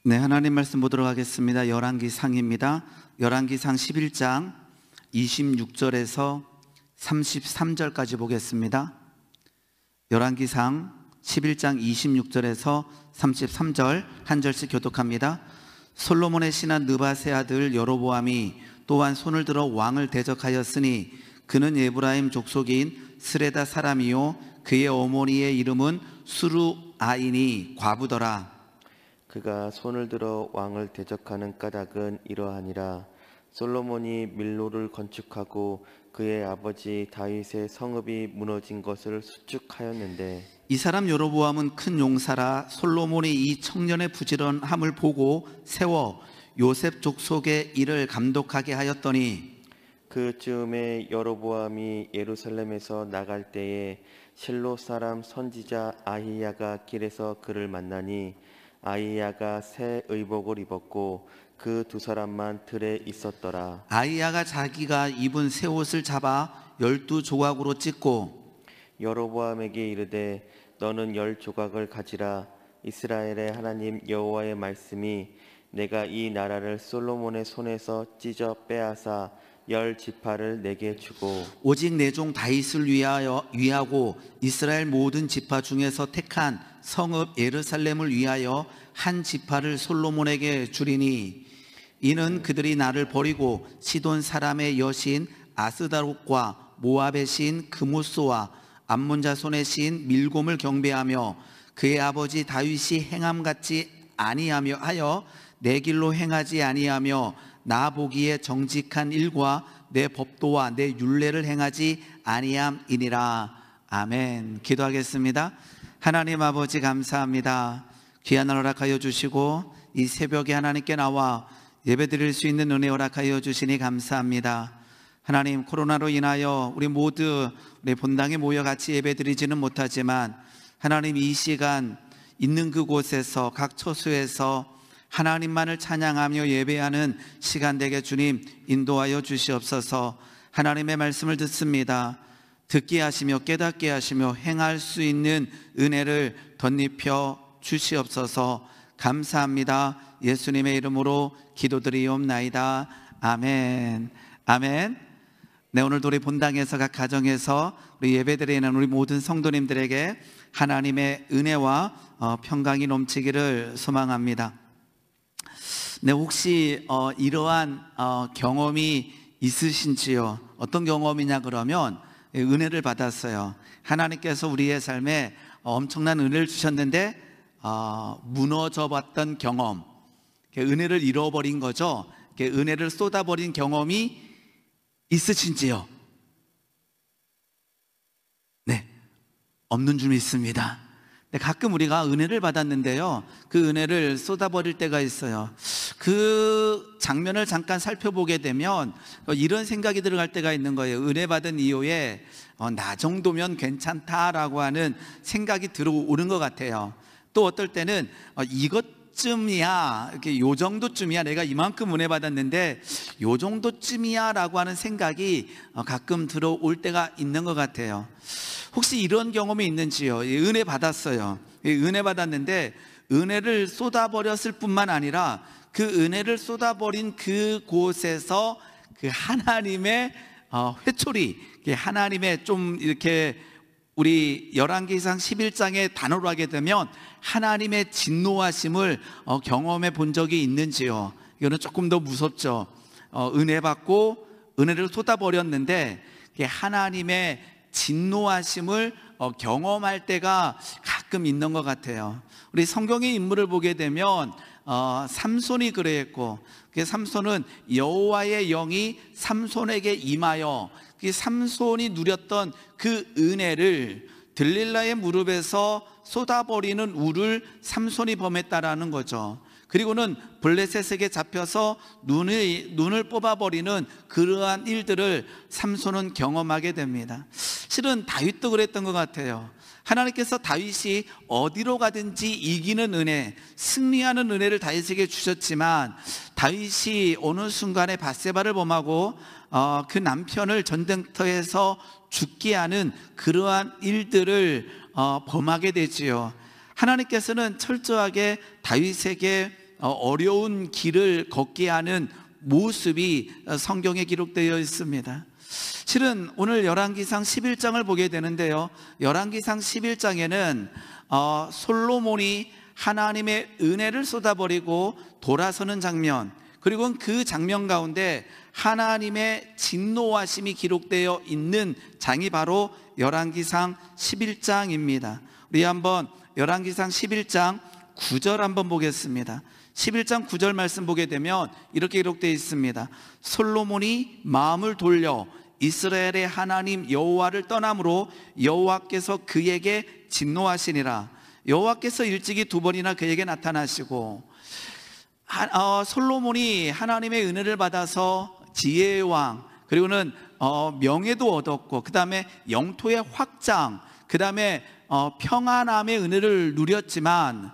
네, 하나님 말씀 보도록 하겠습니다. 열왕기상입니다. 열왕기상 11장 26절에서 33절까지 보겠습니다. 열왕기상 11장 26절에서 33절 한 절씩 교독합니다. 솔로몬의 신하 느밧의 아들 여로보암이 또한 손을 들어 왕을 대적하였으니 그는 에브라임 족속인 스레다 사람이요 그의 어머니의 이름은 수루아이니 과부더라. 그가 손을 들어 왕을 대적하는 까닭은 이러하니라. 솔로몬이 밀로를 건축하고 그의 아버지 다윗의 성읍이 무너진 것을 수축하였는데, 이 사람 여로보암은 큰 용사라. 솔로몬이 이 청년의 부지런함을 보고 세워 요셉 족속의 일을 감독하게 하였더니, 그즈음에 여로보암이 예루살렘에서 나갈 때에 실로 사람 선지자 아히야가 길에서 그를 만나니 아히야가 새 의복을 입었고 그 두 사람만 들에 있었더라. 아히야가 자기가 입은 새 옷을 잡아 12조각으로 찢고 여로보암에게 이르되 너는 10조각을 가지라. 이스라엘의 하나님 여호와의 말씀이 내가 이 나라를 솔로몬의 손에서 찢어 빼앗아 10지파를 내게 주고 오직 내 종 다윗을 위하고 이스라엘 모든 지파 중에서 택한 성읍 예루살렘을 위하여 한 지파를 솔로몬에게 주리니, 이는 그들이 나를 버리고 시돈 사람의 여신 아스다롯과 모압의 신 그모스와 암몬 자손의 신 밀곰을 경배하며 그의 아버지 다윗이 행함같이 아니하며 하여 내 길로 행하지 아니하며 나 보기에 정직한 일과 내 법도와 내 율례를 행하지 아니함이니라. 아멘. 기도하겠습니다. 하나님 아버지 감사합니다. 귀한 날 허락하여 주시고 이 새벽에 하나님께 나와 예배드릴 수 있는 은혜 허락하여 주시니 감사합니다. 하나님, 코로나로 인하여 우리 모두 우리 본당에 모여 같이 예배드리지는 못하지만 하나님, 이 시간 있는 그곳에서 각 처소에서 하나님만을 찬양하며 예배하는 시간 되게 주님 인도하여 주시옵소서. 하나님의 말씀을 듣습니다. 듣게 하시며 깨닫게 하시며 행할 수 있는 은혜를 덧입혀 주시옵소서. 감사합니다. 예수님의 이름으로 기도드리옵나이다. 아멘. 아멘. 네, 오늘도 우리 본당에서 각 가정에서 우리 예배드리는 우리 모든 성도님들에게 하나님의 은혜와 평강이 넘치기를 소망합니다. 네, 혹시 이러한 경험이 있으신지요? 어떤 경험이냐 그러면 은혜를 받았어요. 하나님께서 우리의 삶에 엄청난 은혜를 주셨는데 무너져 봤던 경험, 은혜를 잃어버린 거죠. 은혜를 쏟아버린 경험이 있으신지요? 네, 없는 줄 믿습니다. 가끔 우리가 은혜를 받았는데요, 그 은혜를 쏟아버릴 때가 있어요. 그 장면을 잠깐 살펴보게 되면 이런 생각이 들어갈 때가 있는 거예요. 은혜 받은 이후에 나 정도면 괜찮다라고 하는 생각이 들어오는 것 같아요. 또 어떨 때는 이것쯤이야, 이렇게 요 정도쯤이야, 내가 이만큼 은혜 받았는데 요 정도쯤이야 라고 하는 생각이 가끔 들어올 때가 있는 것 같아요. 혹시 이런 경험이 있는지요? 은혜 받았어요. 은혜 받았는데 은혜를 쏟아버렸을 뿐만 아니라 그 은혜를 쏟아버린 그곳에서 그 하나님의 회초리, 하나님의 좀 이렇게 우리 열왕기상 11장의 단어로 하게 되면 하나님의 진노하심을 경험해 본 적이 있는지요? 이거는 조금 더 무섭죠. 은혜 받고 은혜를 쏟아버렸는데 하나님의 진노하심을 경험할 때가 가끔 있는 것 같아요. 우리 성경의 인물을 보게 되면 삼손이 그랬고, 삼손은 여호와의 영이 삼손에게 임하여 삼손이 누렸던 그 은혜를 들릴라의 무릎에서 쏟아버리는 우를 삼손이 범했다라는 거죠. 그리고는 블레셋에게 잡혀서 눈을 뽑아버리는 그러한 일들을 삼손은 경험하게 됩니다. 실은 다윗도 그랬던 것 같아요. 하나님께서 다윗이 어디로 가든지 이기는 은혜, 승리하는 은혜를 다윗에게 주셨지만 다윗이 어느 순간에 밧세바를 범하고 그 남편을 전쟁터에서 죽게 하는 그러한 일들을 범하게 되지요. 하나님께서는 철저하게 다윗에게 어려운 길을 걷게 하는 모습이 성경에 기록되어 있습니다. 실은 오늘 열왕기상 11장을 보게 되는데요, 열왕기상 11장에는 솔로몬이 하나님의 은혜를 쏟아버리고 돌아서는 장면, 그리고 그 장면 가운데 하나님의 진노하심이 기록되어 있는 장이 바로 열왕기상 11장입니다. 우리 한번 열왕기상 11장 9절 한번 보겠습니다. 11장 9절 말씀 보게 되면 이렇게 기록되어 있습니다. 솔로몬이 마음을 돌려 이스라엘의 하나님 여호와를 떠남으로 여호와께서 그에게 진노하시니라. 여호와께서 일찍이 2번이나 그에게 나타나시고, 솔로몬이 하나님의 은혜를 받아서 지혜의 왕, 그리고는 명예도 얻었고, 그 다음에 영토의 확장, 그 다음에 평안함의 은혜를 누렸지만,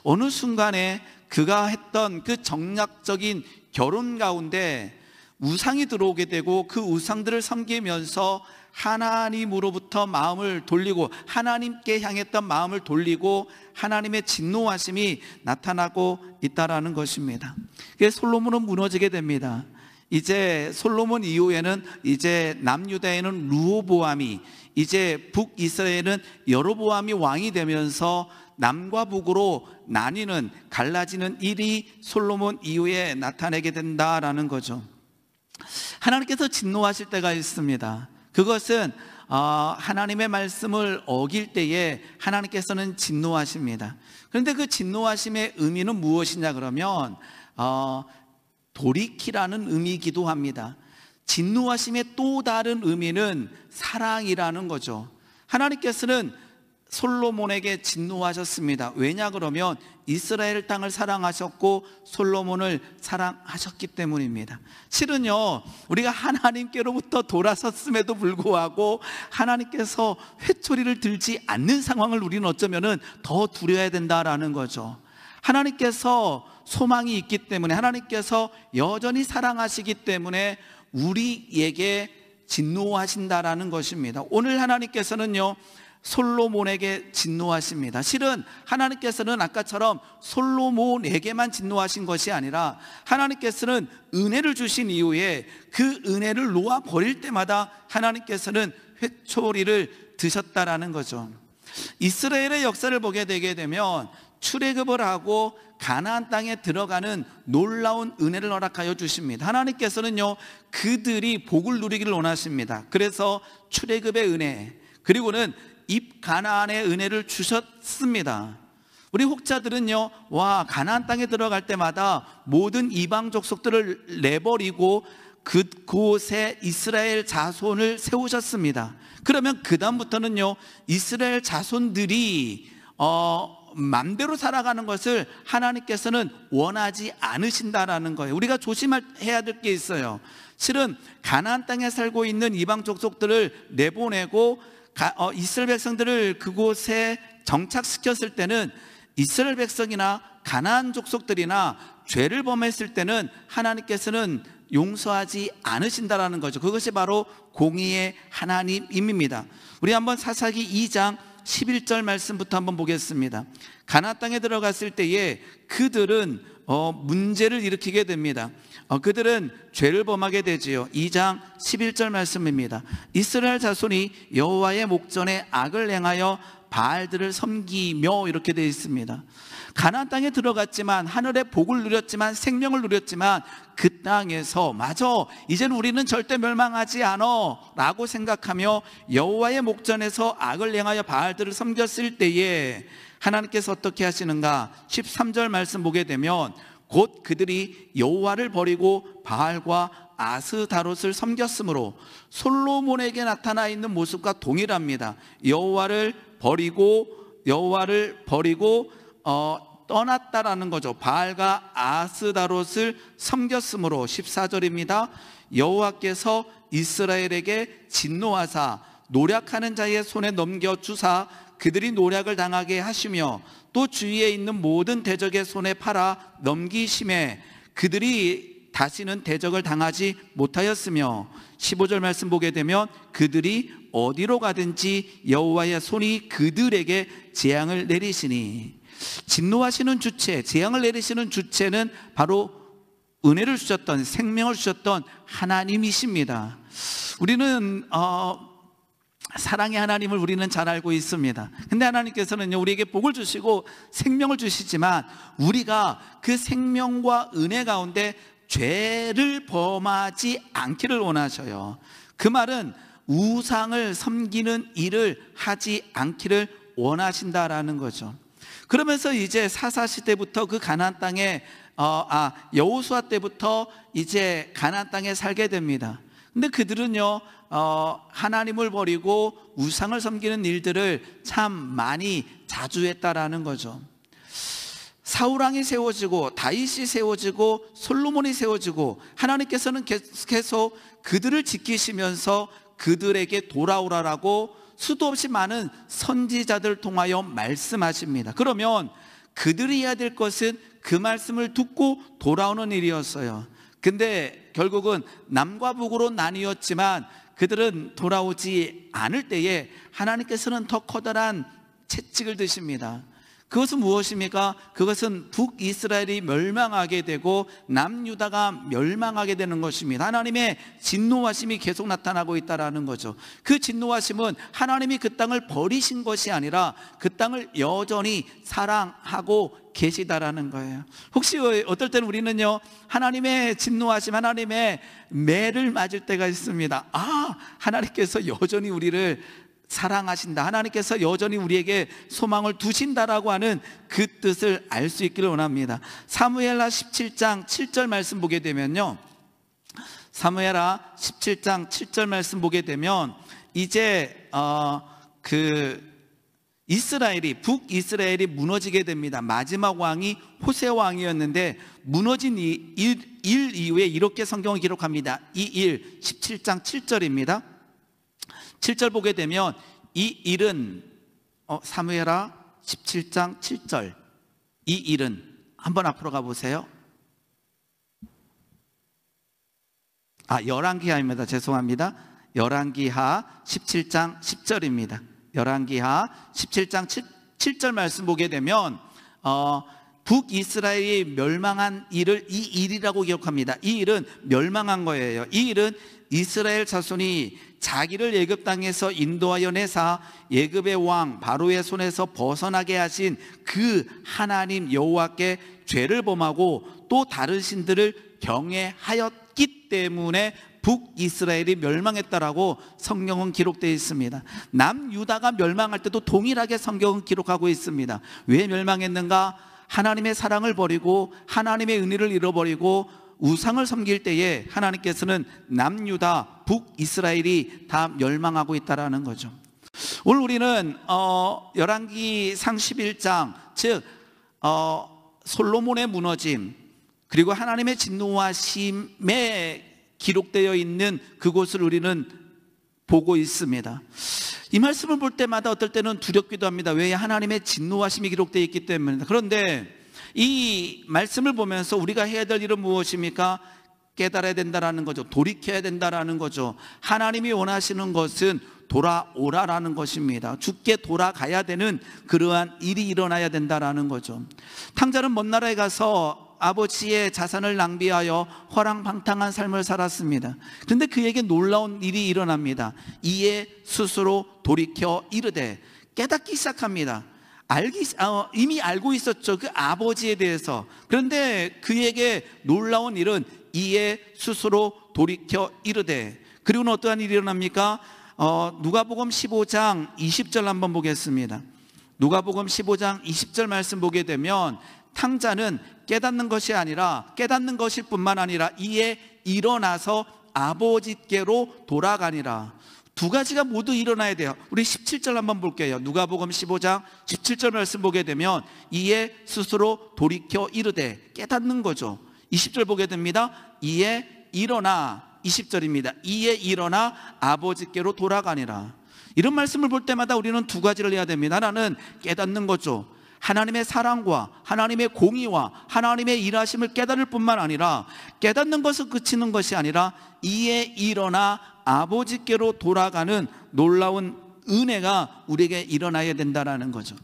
어느 순간에 그가 했던 그 정략적인 결혼 가운데 우상이 들어오게 되고, 그 우상들을 섬기면서 하나님으로부터 마음을 돌리고, 하나님께 향했던 마음을 돌리고 하나님의 진노하심이 나타나고 있다라는 것입니다. 그래서 솔로몬은 무너지게 됩니다. 이제 솔로몬 이후에는 이제 남유다에는 르호보암이, 이제 북이스라엘은 여로보암이 왕이 되면서 남과 북으로 나뉘는, 갈라지는 일이 솔로몬 이후에 나타나게 된다라는 거죠. 하나님께서 진노하실 때가 있습니다. 그것은 하나님의 말씀을 어길 때에 하나님께서는 진노하십니다. 그런데 그 진노하심의 의미는 무엇이냐 그러면 돌이키라는 의미이기도 합니다. 진노하심의 또 다른 의미는 사랑이라는 거죠. 하나님께서는 솔로몬에게 진노하셨습니다. 왜냐 그러면 이스라엘 땅을 사랑하셨고 솔로몬을 사랑하셨기 때문입니다. 실은요, 우리가 하나님께로부터 돌아섰음에도 불구하고 하나님께서 회초리를 들지 않는 상황을 우리는 어쩌면은 더 두려워야 된다라는 거죠. 하나님께서 소망이 있기 때문에, 하나님께서 여전히 사랑하시기 때문에 우리에게 진노하신다라는 것입니다. 오늘 하나님께서는요, 솔로몬에게 진노하십니다. 실은 하나님께서는 아까처럼 솔로몬에게만 진노하신 것이 아니라 하나님께서는 은혜를 주신 이후에 그 은혜를 놓아 버릴 때마다 하나님께서는 회초리를 드셨다라는 거죠. 이스라엘의 역사를 보게 되게 되면 출애굽을 하고 가나안 땅에 들어가는 놀라운 은혜를 허락하여 주십니다. 하나님께서는요, 그들이 복을 누리기를 원하십니다. 그래서 출애굽의 은혜, 그리고는 입가나안의 은혜를 주셨습니다. 우리 혹자들은요, 와, 가나안 땅에 들어갈 때마다 모든 이방 족속들을 내버리고 그곳에 이스라엘 자손을 세우셨습니다. 그러면 그 다음부터는요, 이스라엘 자손들이 맘대로 살아가는 것을 하나님께서는 원하지 않으신다라는 거예요. 우리가 조심해야 될 게 있어요. 실은 가나안 땅에 살고 있는 이방 족속들을 내보내고 이스라엘 백성들을 그곳에 정착시켰을 때는 이스라엘 백성이나 가나안 족속들이나 죄를 범했을 때는 하나님께서는 용서하지 않으신다라는 거죠. 그것이 바로 공의의 하나님입니다. 우리 한번 사사기 2장 11절 말씀부터 한번 보겠습니다. 가나안 땅에 들어갔을 때에 그들은 문제를 일으키게 됩니다. 그들은 죄를 범하게 되지요. 2장 11절 말씀입니다. 이스라엘 자손이 여호와의 목전에 악을 행하여 바알들을 섬기며, 이렇게 되어 있습니다. 가나안 땅에 들어갔지만, 하늘의 복을 누렸지만, 생명을 누렸지만, 그 땅에서 맞아, 이제는 우리는 절대 멸망하지 않아 라고 생각하며 여호와의 목전에서 악을 행하여 바알들을 섬겼을 때에 하나님께서 어떻게 하시는가? 13절 말씀 보게 되면 곧 그들이 여호와를 버리고 바알과 아스다롯을 섬겼으므로, 솔로몬에게 나타나 있는 모습과 동일합니다. 여호와를 버리고 떠났다라는 거죠. 바알과 아스다롯을 섬겼으므로. 14절입니다. 여호와께서 이스라엘에게 진노하사 노략하는 자의 손에 넘겨주사 그들이 노략을 당하게 하시며, 또 주위에 있는 모든 대적의 손에 팔아 넘기심에 그들이 다시는 대적을 당하지 못하였으며, 15절 말씀 보게 되면 그들이 어디로 가든지 여호와의 손이 그들에게 재앙을 내리시니. 진노하시는 주체, 재앙을 내리시는 주체는 바로 은혜를 주셨던, 생명을 주셨던 하나님이십니다. 우리는 사랑의 하나님을 우리는 잘 알고 있습니다. 근데 하나님께서는요, 우리에게 복을 주시고 생명을 주시지만 우리가 그 생명과 은혜 가운데 죄를 범하지 않기를 원하셔요. 그 말은 우상을 섬기는 일을 하지 않기를 원하신다라는 거죠. 그러면서 이제 사사시대부터 그 가나안 땅에 여호수아 때부터 이제 가나안 땅에 살게 됩니다. 근데 그들은요, 하나님을 버리고 우상을 섬기는 일들을 참 많이 자주 했다라는 거죠. 사울왕이 세워지고 다윗이 세워지고 솔로몬이 세워지고 하나님께서는 계속 그들을 지키시면서 그들에게 돌아오라라고 수도 없이 많은 선지자들 통하여 말씀하십니다. 그러면 그들이 해야 될 것은 그 말씀을 듣고 돌아오는 일이었어요. 근데 결국은 남과 북으로 나뉘었지만 그들은 돌아오지 않을 때에 하나님께서는 더 커다란 채찍을 드십니다. 그것은 무엇입니까? 그것은 북이스라엘이 멸망하게 되고 남유다가 멸망하게 되는 것입니다. 하나님의 진노하심이 계속 나타나고 있다는 거죠. 그 진노하심은 하나님이 그 땅을 버리신 것이 아니라 그 땅을 여전히 사랑하고 계시다라는 거예요. 혹시 어떨 때는 우리는요, 하나님의 진노하심, 하나님의 매를 맞을 때가 있습니다. 하나님께서 여전히 우리를 사랑하신다, 하나님께서 여전히 우리에게 소망을 두신다라고 하는 그 뜻을 알 수 있기를 원합니다. 사무엘하 17장 7절 말씀 보게 되면요, 사무엘하 17장 7절 말씀 보게 되면 이제 북이스라엘이 무너지게 됩니다. 마지막 왕이 호세 왕이었는데 무너진 일 이후에 이렇게 성경을 기록합니다. 이 일 17장 7절입니다. 7절 보게 되면 이 일은 사무엘하 17장 7절, 이 일은 한번 앞으로 가보세요. 열왕기하입니다. 죄송합니다. 열왕기하 17장 10절입니다. 열왕기하 17장 7절 말씀 보게 되면 북이스라엘이 멸망한 일을 이 일이라고 기억합니다. 이 일은 멸망한 거예요. 이 일은 이스라엘 자손이 자기를 애굽 땅에서 인도하여 내사 애굽의 왕 바로의 손에서 벗어나게 하신 그 하나님 여호와께 죄를 범하고 또 다른 신들을 경외하였기 때문에 북이스라엘이 멸망했다라고 성경은 기록되어 있습니다. 남유다가 멸망할 때도 동일하게 성경은 기록하고 있습니다. 왜 멸망했는가? 하나님의 사랑을 버리고 하나님의 은혜를 잃어버리고 우상을 섬길 때에 하나님께서는 남유다, 북이스라엘이 다 멸망하고 있다라는 거죠. 오늘 우리는 열왕기상 11장, 즉 솔로몬의 무너짐, 그리고 하나님의 진노하심에 기록되어 있는 그곳을 우리는 보고 있습니다. 이 말씀을 볼 때마다 어떨 때는 두렵기도 합니다. 왜? 하나님의 진노하심이 기록되어 있기 때문입니다. 그런데 이 말씀을 보면서 우리가 해야 될 일은 무엇입니까? 깨달아야 된다라는 거죠. 돌이켜야 된다라는 거죠. 하나님이 원하시는 것은 돌아오라라는 것입니다. 죽게 돌아가야 되는 그러한 일이 일어나야 된다라는 거죠. 탕자는 먼 나라에 가서 아버지의 자산을 낭비하여 허랑방탕한 삶을 살았습니다. 그런데 그에게 놀라운 일이 일어납니다. 이에 스스로 돌이켜 이르되, 깨닫기 시작합니다. 이미 알고 있었죠, 그 아버지에 대해서. 그런데 그에게 놀라운 일은 이에 스스로 돌이켜 이르되, 그리고는 어떠한 일이 일어납니까? 누가복음 15장 20절 한번 보겠습니다. 누가복음 15장 20절 말씀 보게 되면 탕자는 깨닫는 것이 아니라, 깨닫는 것일 뿐만 아니라 이에 일어나서 아버지께로 돌아가니라. 두 가지가 모두 일어나야 돼요. 우리 17절 한번 볼게요. 누가복음 15장 17절 말씀 보게 되면 이에 스스로 돌이켜 이르되, 깨닫는 거죠. 20절 보게 됩니다. 이에 일어나, 20절입니다. 이에 일어나 아버지께로 돌아가니라. 이런 말씀을 볼 때마다 우리는 두 가지를 해야 됩니다. 하나는 깨닫는 거죠. 하나님의 사랑과 하나님의 공의와 하나님의 일하심을 깨달을 뿐만 아니라, 깨닫는 것을 그치는 것이 아니라 이에 일어나 아버지께로 돌아가는 놀라운 은혜가 우리에게 일어나야 된다는 거죠.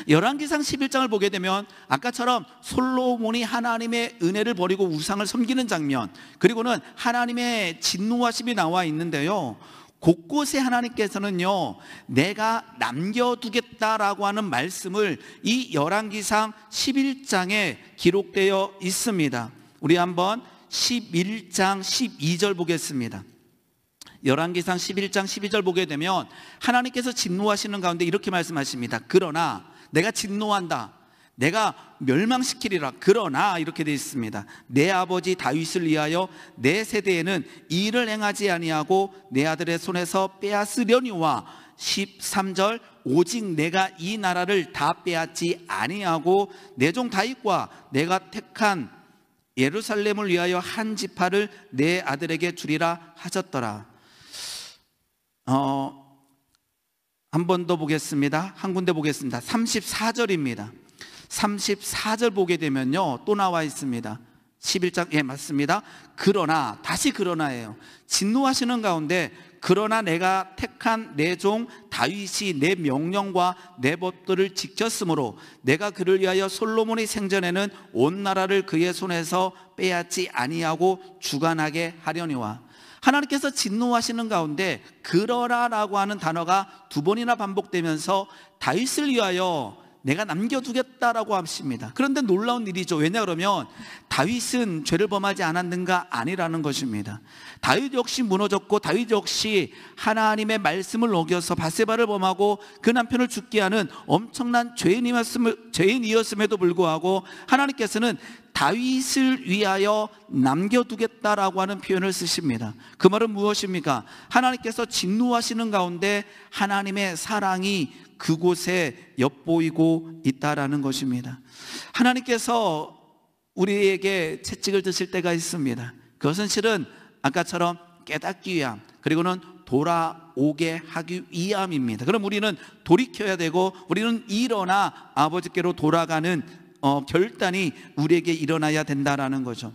열왕기상 11장을 보게 되면 아까처럼 솔로몬이 하나님의 은혜를 버리고 우상을 섬기는 장면, 그리고는 하나님의 진노하심이 나와 있는데요, 곳곳에 하나님께서는요 내가 남겨두겠다라고 하는 말씀을 이 열왕기상 11장에 기록되어 있습니다. 우리 한번 11장 12절 보겠습니다. 열왕기상 11장 12절 보게 되면 하나님께서 진노하시는 가운데 이렇게 말씀하십니다. 그러나 내가 진노한다, 내가 멸망시키리라. 그러나 이렇게 되어 있습니다. 내 아버지 다윗을 위하여 내 세대에는 이를 행하지 아니하고 내 아들의 손에서 빼앗으려니와 13절 오직 내가 이 나라를 다 빼앗지 아니하고 내 종 다윗과 내가 택한 예루살렘을 위하여 한 지파를 내 아들에게 주리라 하셨더라. 한 번 더 보겠습니다. 한 군데 보겠습니다. 34절입니다. 34절 보게 되면요 또 나와 있습니다. 11장, 예 맞습니다. 그러나, 다시 그러나예요. 진노하시는 가운데 그러나 내가 택한 내 종 다윗이 내 명령과 내 법도를 지켰으므로 내가 그를 위하여 솔로몬의 생전에는 온 나라를 그의 손에서 빼앗지 아니하고 주관하게 하려니와. 하나님께서 진노하시는 가운데 그러라라고 하는 단어가 두 번이나 반복되면서 다윗을 위하여 내가 남겨두겠다라고 하십니다. 그런데 놀라운 일이죠. 왜냐 그러면 다윗은 죄를 범하지 않았는가? 아니라는 것입니다. 다윗 역시 무너졌고 다윗 역시 하나님의 말씀을 어겨서 밧세바를 범하고 그 남편을 죽게 하는 엄청난 죄인이었음에도 불구하고 하나님께서는 다윗을 위하여 남겨두겠다라고 하는 표현을 쓰십니다. 그 말은 무엇입니까? 하나님께서 진노하시는 가운데 하나님의 사랑이 그곳에 엿보이고 있다라는 것입니다. 하나님께서 우리에게 채찍을 드실 때가 있습니다. 그것은 실은 아까처럼 깨닫기 위함, 그리고는 돌아오게 하기 위함입니다. 그럼 우리는 돌이켜야 되고 우리는 일어나 아버지께로 돌아가는 결단이 우리에게 일어나야 된다라는 거죠.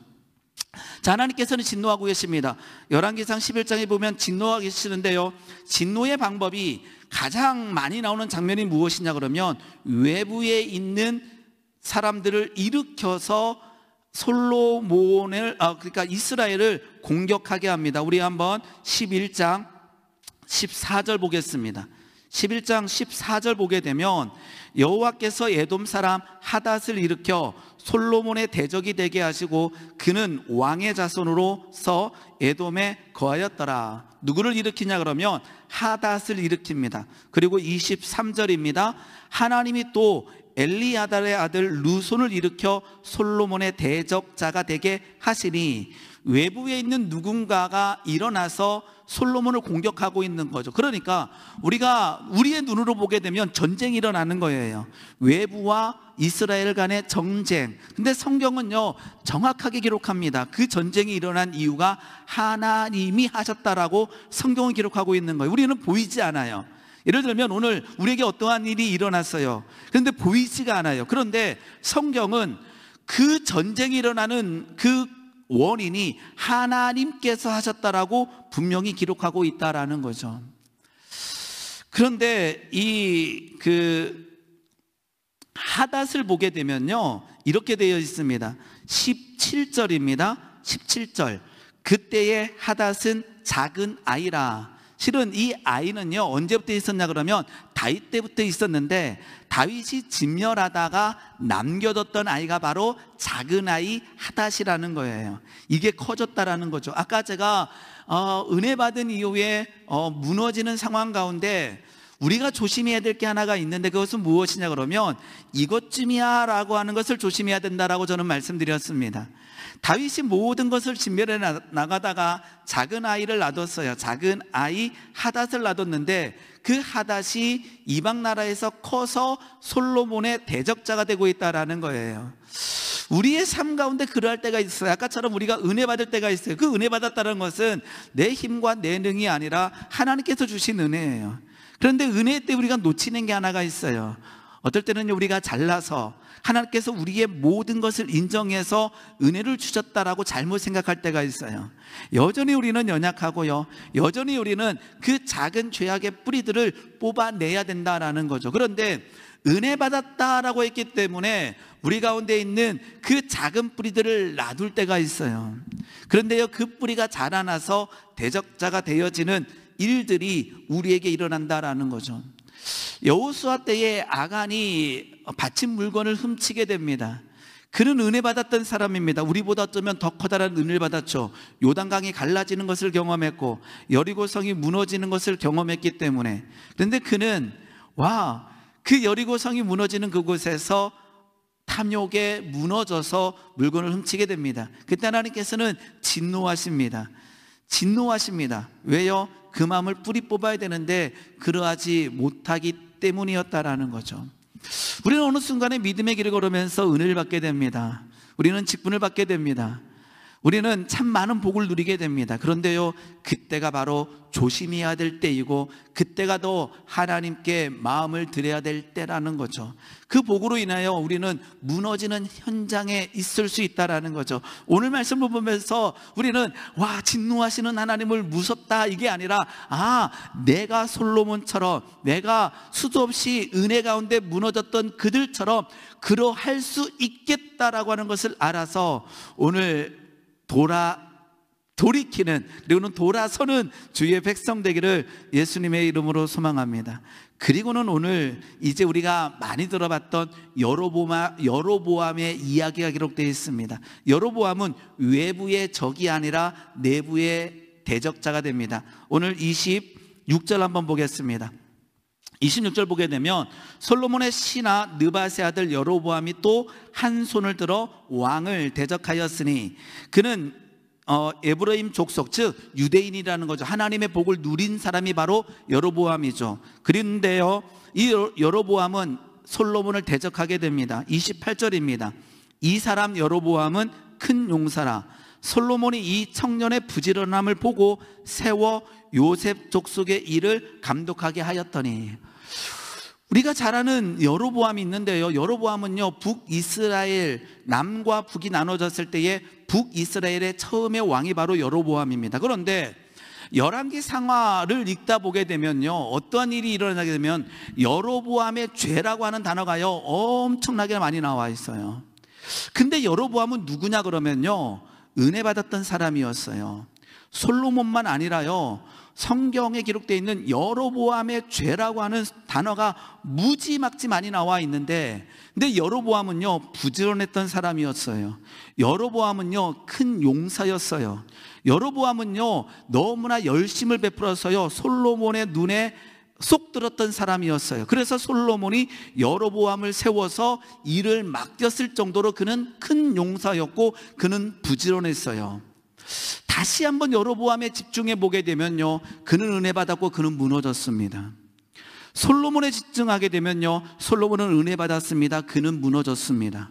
자, 하나님께서는 진노하고 계십니다. 열왕기상 11장에 보면 진노하고 계시는데요, 진노의 방법이 가장 많이 나오는 장면이 무엇이냐 그러면 외부에 있는 사람들을 일으켜서 솔로몬을 그러니까 이스라엘을 공격하게 합니다. 우리 한번 11장 14절 보겠습니다. 11장 14절 보게 되면 여호와께서 에돔 사람 하닷을 일으켜 솔로몬의 대적이 되게 하시고 그는 왕의 자손으로서 에돔에 거하였더라. 누구를 일으키냐 그러면 하닷을 일으킵니다. 그리고 23절입니다. 하나님이 또 엘리아달의 아들 루손을 일으켜 솔로몬의 대적자가 되게 하시니 외부에 있는 누군가가 일어나서 솔로몬을 공격하고 있는 거죠. 그러니까 우리가 우리의 눈으로 보게 되면 전쟁이 일어나는 거예요. 외부와 이스라엘 간의 전쟁. 근데 성경은요 정확하게 기록합니다. 그 전쟁이 일어난 이유가 하나님이 하셨다라고 성경은 기록하고 있는 거예요. 우리는 보이지 않아요. 예를 들면 오늘 우리에게 어떠한 일이 일어났어요. 그런데 보이지가 않아요. 그런데 성경은 그 전쟁이 일어나는 그 원인이 하나님께서 하셨다라고 분명히 기록하고 있다라는 거죠. 그런데 하닷을 보게 되면요 이렇게 되어 있습니다. 17절입니다. 17절. 그때의 하닷은 작은 아이라. 실은 이 아이는요 언제부터 있었냐 그러면 다윗 때부터 있었는데 다윗이 진멸하다가 남겨뒀던 아이가 바로 작은 아이 하닷이라는 거예요. 이게 커졌다라는 거죠. 아까 제가 은혜 받은 이후에 무너지는 상황 가운데 우리가 조심해야 될 게 하나가 있는데 그것은 무엇이냐 그러면 이것쯤이야 라고 하는 것을 조심해야 된다라고 저는 말씀드렸습니다. 다윗이 모든 것을 진멸해 나가다가 작은 아이를 놔뒀어요. 작은 아이 하닷을 놔뒀는데 그 하닷이 이방 나라에서 커서 솔로몬의 대적자가 되고 있다라는 거예요. 우리의 삶 가운데 그러할 때가 있어요. 아까처럼 우리가 은혜 받을 때가 있어요. 그 은혜 받았다는 것은 내 힘과 내 능이 아니라 하나님께서 주신 은혜예요. 그런데 은혜 때 우리가 놓치는 게 하나가 있어요. 어떨 때는 우리가 잘나서 하나님께서 우리의 모든 것을 인정해서 은혜를 주셨다라고 잘못 생각할 때가 있어요. 여전히 우리는 연약하고요, 여전히 우리는 그 작은 죄악의 뿌리들을 뽑아내야 된다라는 거죠. 그런데 은혜 받았다라고 했기 때문에 우리 가운데 있는 그 작은 뿌리들을 놔둘 때가 있어요. 그런데요, 그 뿌리가 자라나서 대적자가 되어지는 일들이 우리에게 일어난다라는 거죠. 여호수아 때에 아간이 바친 물건을 훔치게 됩니다. 그는 은혜 받았던 사람입니다. 우리보다 어쩌면 더 커다란 은혜를 받았죠. 요단강이 갈라지는 것을 경험했고 여리고성이 무너지는 것을 경험했기 때문에. 그런데 그는 그 여리고성이 무너지는 그곳에서 탐욕에 무너져서 물건을 훔치게 됩니다. 그때 하나님께서는 진노하십니다. 왜요? 그 마음을 뿌리 뽑아야 되는데 그러하지 못하기 때문이었다라는 거죠. 우리는 어느 순간에 믿음의 길을 걸으면서 은혜를 받게 됩니다. 우리는 직분을 받게 됩니다. 우리는 참 많은 복을 누리게 됩니다. 그런데요, 그때가 바로 조심해야 될 때이고 그때가 더 하나님께 마음을 드려야 될 때라는 거죠. 그 복으로 인하여 우리는 무너지는 현장에 있을 수 있다라는 거죠. 오늘 말씀을 보면서 우리는 진노하시는 하나님을 무섭다 이게 아니라 내가 솔로몬처럼, 내가 수도 없이 은혜 가운데 무너졌던 그들처럼 그러할 수 있겠다라고 하는 것을 알아서 오늘 돌이키는, 그리고는 돌아서는 주의 백성 되기를 예수님의 이름으로 소망합니다. 그리고는 오늘 이제 우리가 많이 들어봤던 여로보암의 이야기가 기록되어 있습니다. 여로보암은 외부의 적이 아니라 내부의 대적자가 됩니다. 오늘 26절 한번 보겠습니다. 26절 보게 되면 솔로몬의 신하 느밧의 아들 여로보암이 또 한 손을 들어 왕을 대적하였으니 그는 에브라임 족속, 즉 유대인이라는 거죠. 하나님의 복을 누린 사람이 바로 여로보암이죠. 그런데요, 이 여로보암은 솔로몬을 대적하게 됩니다. 28절입니다. 이 사람 여로보암은 큰 용사라. 솔로몬이 이 청년의 부지런함을 보고 세워 요셉 족속의 일을 감독하게 하였더니, 우리가 잘 아는 여로보암이 있는데요, 여로보암은요 북이스라엘, 남과 북이 나눠졌을 때에 북이스라엘의 처음의 왕이 바로 여로보암입니다. 그런데 열왕기 상하를 읽다 보게 되면요, 어떠한 일이 일어나게 되면 여로보암의 죄라고 하는 단어가요 엄청나게 많이 나와 있어요. 근데 여로보암은 누구냐 그러면요, 은혜 받았던 사람이었어요. 솔로몬만 아니라요, 성경에 기록되어 있는 여로보암의 죄라고 하는 단어가 무지막지 많이 나와 있는데, 근데 여로보암은요 부지런했던 사람이었어요. 여로보암은요 큰 용사였어요. 여로보암은요 너무나 열심을 베풀어서요 솔로몬의 눈에 쏙 들었던 사람이었어요. 그래서 솔로몬이 여로보암을 세워서 일을 맡겼을 정도로 그는 큰 용사였고 그는 부지런했어요. 다시 한번 여로보암에 집중해 보게 되면요, 그는 은혜 받았고 그는 무너졌습니다. 솔로몬에 집중하게 되면요, 솔로몬은 은혜 받았습니다. 그는 무너졌습니다.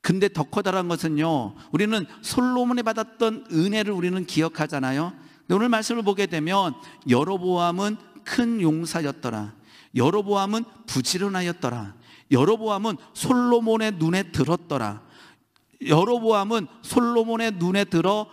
근데 더 커다란 것은요, 우리는 솔로몬이 받았던 은혜를 우리는 기억하잖아요. 근데 오늘 말씀을 보게 되면 여로보암은 큰 용사였더라, 여로보암은 부지런하였더라, 여로보암은 솔로몬의 눈에 들었더라, 여로보암은 솔로몬의 눈에 들어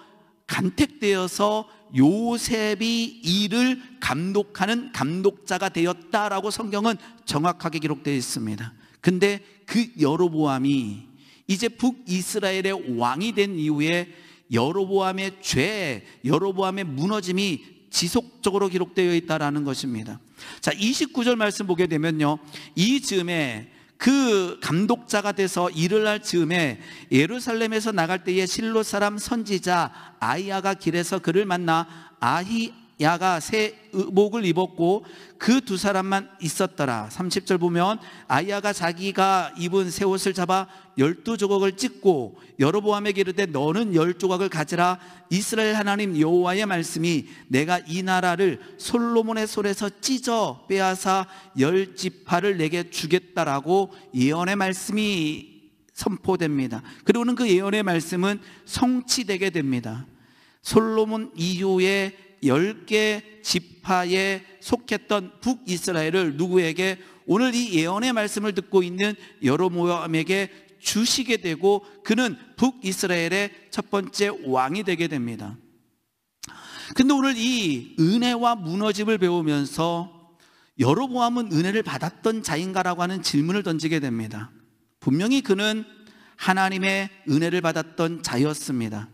간택되어서 요셉이 일을 감독하는 감독자가 되었다라고 성경은 정확하게 기록되어 있습니다. 근데 그 여로보암이 이제 북이스라엘의 왕이 된 이후에 여로보암의 죄, 여로보암의 무너짐이 지속적으로 기록되어 있다라는 것입니다. 자, 29절 말씀 보게 되면요, 이 즈음에 그 감독자가 돼서 일을 할 즈음에 예루살렘에서 나갈 때에 실로 사람 선지자 아히야가 길에서 그를 만나 아히야가 새 의복을 입었고 그 두 사람만 있었더라. 30절 보면 아히야가 자기가 입은 새 옷을 잡아 12조각을 찢고 여로보암에게 이르되 너는 10조각을 가지라. 이스라엘 하나님 여호와의 말씀이 내가 이 나라를 솔로몬의 손에서 찢어 빼앗아 10지파를 내게 주겠다라고 예언의 말씀이 선포됩니다. 그리고는 그 예언의 말씀은 성취되게 됩니다. 솔로몬 이후에 10개 지파에 속했던 북이스라엘을 누구에게? 오늘 이 예언의 말씀을 듣고 있는 여로보암에게 주시게 되고 그는 북이스라엘의 첫 번째 왕이 되게 됩니다. 근데 오늘 이 은혜와 무너짐을 배우면서 여로보암은 은혜를 받았던 자인가라고 하는 질문을 던지게 됩니다. 분명히 그는 하나님의 은혜를 받았던 자였습니다.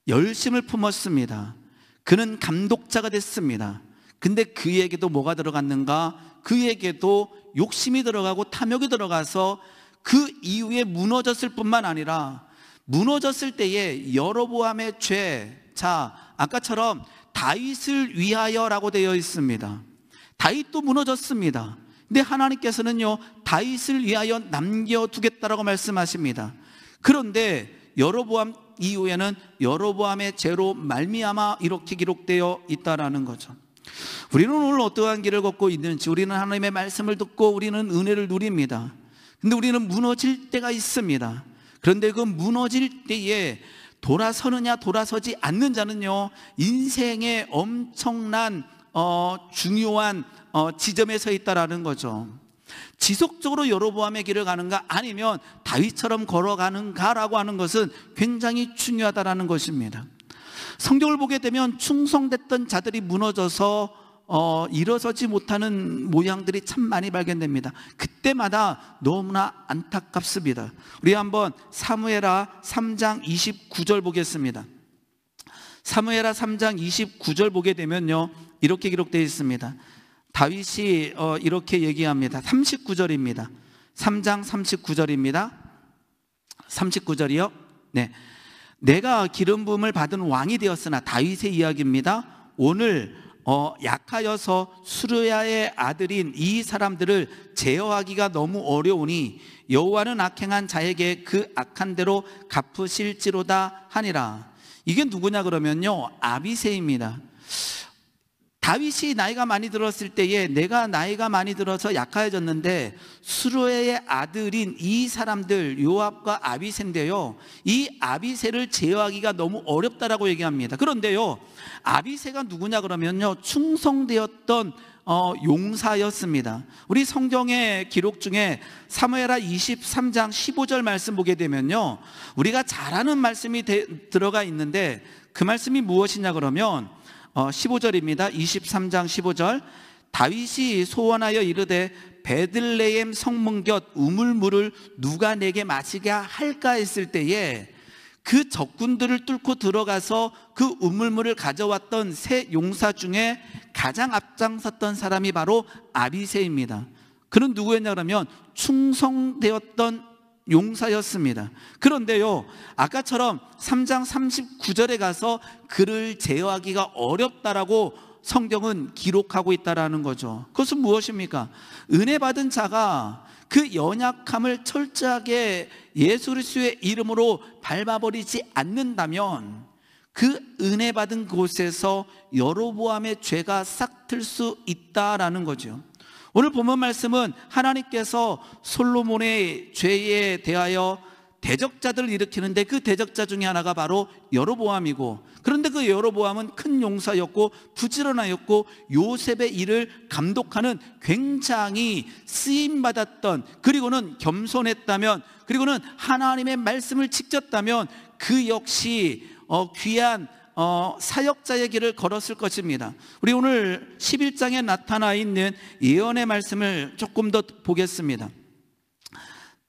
열심을 품었습니다. 그는 감독자가 됐습니다. 근데 그에게도 뭐가 들어갔는가? 그에게도 욕심이 들어가고 탐욕이 들어가서 그 이후에 무너졌을 뿐만 아니라 무너졌을 때에 여로보암의 죄, 자, 아까처럼 다윗을 위하여라고 되어 있습니다. 다윗도 무너졌습니다. 근데 하나님께서는요, 다윗을 위하여 남겨두겠다라고 말씀하십니다. 그런데 여로보암 이후에는 여로보암의 죄로 말미암아 이렇게 기록되어 있다라는 거죠. 우리는 오늘 어떠한 길을 걷고 있는지, 우리는 하나님의 말씀을 듣고 우리는 은혜를 누립니다. 근데 우리는 무너질 때가 있습니다. 그런데 그 무너질 때에 돌아서느냐 돌아서지 않는 자는요, 인생의 엄청난 중요한 지점에 서 있다라는 거죠. 지속적으로 여로보암의 길을 가는가, 아니면 다윗처럼 걸어가는가라고 하는 것은 굉장히 중요하다라는 것입니다. 성경을 보게 되면 충성됐던 자들이 무너져서 일어서지 못하는 모양들이 참 많이 발견됩니다. 그때마다 너무나 안타깝습니다. 우리 한번 사무엘하 3장 29절 보겠습니다. 사무엘하 3장 29절 보게 되면요, 이렇게 기록되어 있습니다. 다윗이 이렇게 얘기합니다. 39절입니다. 3장 39절입니다. 39절이요. 네. 내가 기름 부음을 받은 왕이 되었으나, 다윗의 이야기입니다. 오늘 약하여서 수르야의 아들인 이 사람들을 제어하기가 너무 어려우니 여호와는 악행한 자에게 그 악한 대로 갚으실지로다 하니라. 이게 누구냐 그러면요, 아비새입니다. 다윗이 나이가 많이 들었을 때에 내가 나이가 많이 들어서 약해졌는데 수르야의 아들인 이 사람들 요압과 아비새인데요, 이 아비새를 제어하기가 너무 어렵다라고 얘기합니다. 그런데요, 아비새가 누구냐 그러면요, 충성되었던 용사였습니다. 우리 성경의 기록 중에 사무엘하 23장 15절 말씀 보게 되면요, 우리가 잘 아는 말씀이 들어가 있는데 그 말씀이 무엇이냐 그러면 15절입니다. 23장 15절. 다윗이 소원하여 이르되 베들레헴 성문 곁 우물물을 누가 내게 마시게 할까 했을 때에 그 적군들을 뚫고 들어가서 그 우물물을 가져왔던 세 용사 중에 가장 앞장섰던 사람이 바로 아비새입니다. 그는 누구였냐 그러면 충성되었던 용사였습니다. 그런데요, 아까처럼 3장 39절에 가서 그를 제어하기가 어렵다라고 성경은 기록하고 있다라는 거죠. 그것은 무엇입니까? 은혜 받은 자가 그 연약함을 철저하게 예수 그리스도의 이름으로 밟아버리지 않는다면 그 은혜 받은 곳에서 여로보암의 죄가 싹틀 수 있다라는 거죠. 오늘 본문 말씀은 하나님께서 솔로몬의 죄에 대하여 대적자들을 일으키는데 그 대적자 중에 하나가 바로 여로보암이고, 그런데 그 여로보암은 큰 용사였고 부지런하였고 요셉의 일을 감독하는 굉장히 쓰임받았던, 그리고는 겸손했다면, 그리고는 하나님의 말씀을 지켰다면 그 역시 귀한 사역자의 길을 걸었을 것입니다. 우리 오늘 11장에 나타나 있는 예언의 말씀을 조금 더 보겠습니다.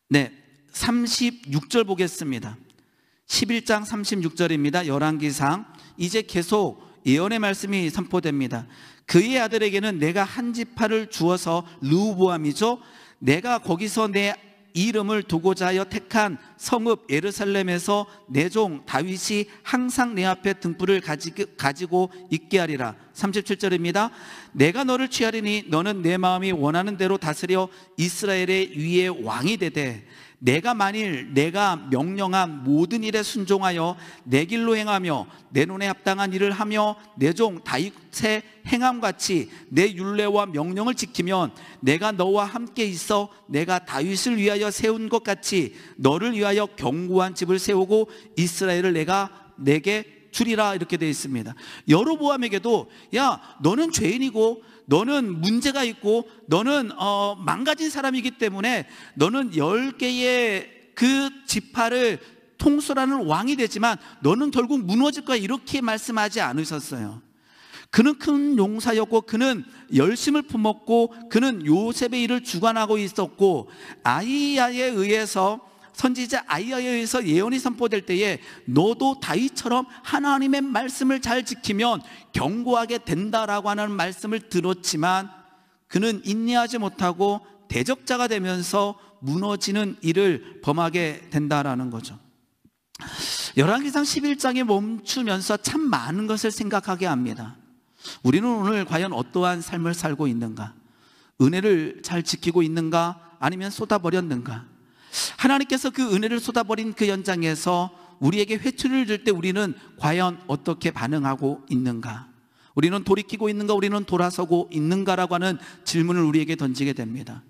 네, 36절 보겠습니다. 11장 36절입니다. 열왕기상. 이제 계속 예언의 말씀이 선포됩니다. 그의 아들에게는 내가 한 지파를 주어서 르호보암이죠, 내가 거기서 내 이름을 두고자 하여 택한 성읍 예루살렘에서 내 종 다윗이 항상 내 앞에 등불을 가지고 있게 하리라. 37절입니다. 내가 너를 취하리니 너는 내 마음이 원하는 대로 다스려 이스라엘의 위에 왕이 되되, 내가 만일 내가 명령한 모든 일에 순종하여 내 길로 행하며 내 눈에 합당한 일을 하며 내 종 다윗의 행함같이 내 율례와 명령을 지키면 내가 너와 함께 있어 내가 다윗을 위하여 세운 것 같이 너를 위하여 견고한 집을 세우고 이스라엘을 내가 내게 주리라. 이렇게 되어 있습니다. 여로보암에게도 야, 너는 죄인이고 너는 문제가 있고 너는 망가진 사람이기 때문에 너는 10개의 그 지파를 통솔하는 왕이 되지만 너는 결국 무너질 거야, 이렇게 말씀하지 않으셨어요. 그는 큰 용사였고 그는 열심을 품었고 그는 요셉의 일을 주관하고 있었고, 아이야에 의해서, 선지자 아이야에 의해서 예언이 선포될 때에 너도 다윗처럼 하나님의 말씀을 잘 지키면 견고하게 된다라고 하는 말씀을 들었지만, 그는 인내하지 못하고 대적자가 되면서 무너지는 일을 범하게 된다라는 거죠. 열왕기상 11장에 멈추면서 참 많은 것을 생각하게 합니다. 우리는 오늘 과연 어떠한 삶을 살고 있는가? 은혜를 잘 지키고 있는가? 아니면 쏟아버렸는가? 하나님께서 그 은혜를 쏟아버린 그 현장에서 우리에게 회초리를 들 때 우리는 과연 어떻게 반응하고 있는가? 우리는 돌이키고 있는가? 우리는 돌아서고 있는가라고 하는 질문을 우리에게 던지게 됩니다.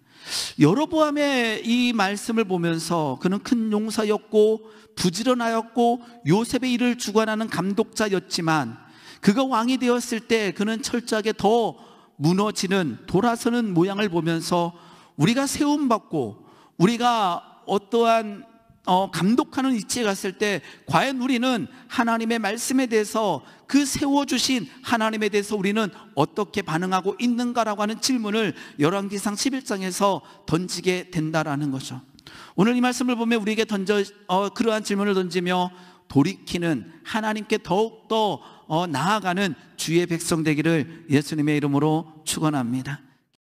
여로보암의 이 말씀을 보면서 그는 큰 용사였고 부지런하였고 요셉의 일을 주관하는 감독자였지만, 그가 왕이 되었을 때 그는 철저하게 더 무너지는, 돌아서는 모양을 보면서 우리가 세움받고 우리가 어떠한 감독하는 위치에 갔을 때 과연 우리는 하나님의 말씀에 대해서, 그 세워주신 하나님에 대해서 우리는 어떻게 반응하고 있는가라고 하는 질문을 열왕기상 11장에서 던지게 된다라는 거죠. 오늘 이 말씀을 보면 우리에게 그러한 질문을 던지며 돌이키는, 하나님께 더욱더 나아가는 주의 백성 되기를 예수님의 이름으로 축원합니다.